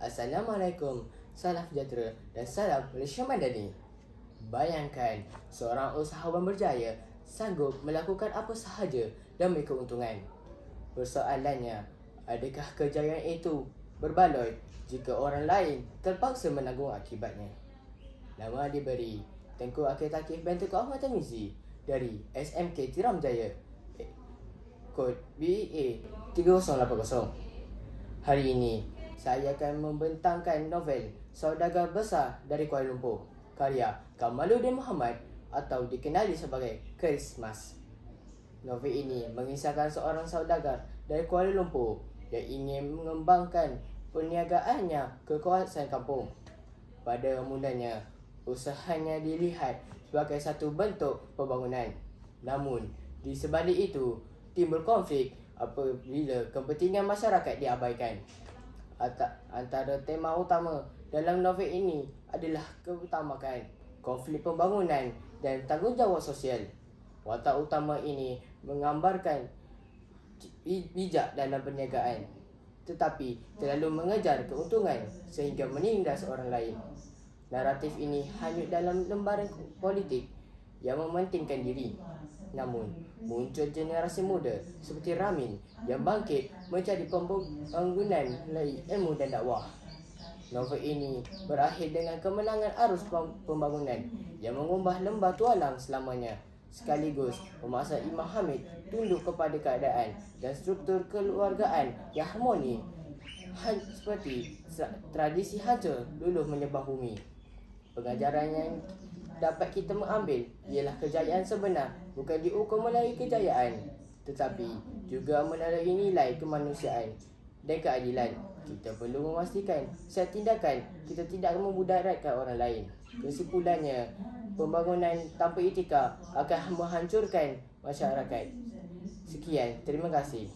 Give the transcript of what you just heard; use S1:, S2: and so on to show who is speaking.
S1: Assalamualaikum, salam sejahtera dan salam Malaysia Madani. Bayangkan seorang usahawan berjaya sanggup melakukan apa sahaja demi keuntungan. Persoalannya, adakah kejayaan itu berbaloi jika orang lain terpaksa menanggung akibatnya? Nama diberi Tengku Akil Takif bin Tengku Ahmad Tamizi dari SMK Tiram Jaya, kod BEA 3080. Hari ini, saya akan membentangkan novel Saudagar Besar dari Kuala Lumpur, karya Kamaluddin Muhammad atau dikenali sebagai Christmas. Novel ini mengisahkan seorang saudagar dari Kuala Lumpur yang ingin mengembangkan perniagaannya ke kawasan kampung. Pada mulanya, usahanya dilihat sebagai satu bentuk pembangunan. Namun, di sebalik itu, timbul konflik apabila kepentingan masyarakat diabaikan. Antara tema utama dalam novel ini adalah keutamakan konflik pembangunan dan tanggungjawab sosial. Watak utama ini menggambarkan bijak dalam perniagaan, tetapi terlalu mengejar keuntungan sehingga menindas orang lain. Naratif ini hanyut dalam lembaran politik yang mementingkan diri. Namun, muncul generasi muda seperti Ramin yang bangkit mencari pembangunan melalui ilmu dan dakwah. Novel ini berakhir dengan kemenangan arus pembangunan yang mengubah lembah tualang selamanya, sekaligus memaksa Imam Hamid tunduk kepada keadaan dan struktur keluargaan yang harmoni, seperti tradisi hancur luluh menyembah bumi. Pengajaran yang dapat kita mengambil ialah kejayaan sebenar bukan diukur melalui kejayaan, tetapi juga melalui nilai kemanusiaan dan keadilan. Kita perlu memastikan setiap tindakan kita tidak memudaratkan orang lain. Kesimpulannya, pembangunan tanpa etika akan menghancurkan masyarakat. Sekian, terima kasih.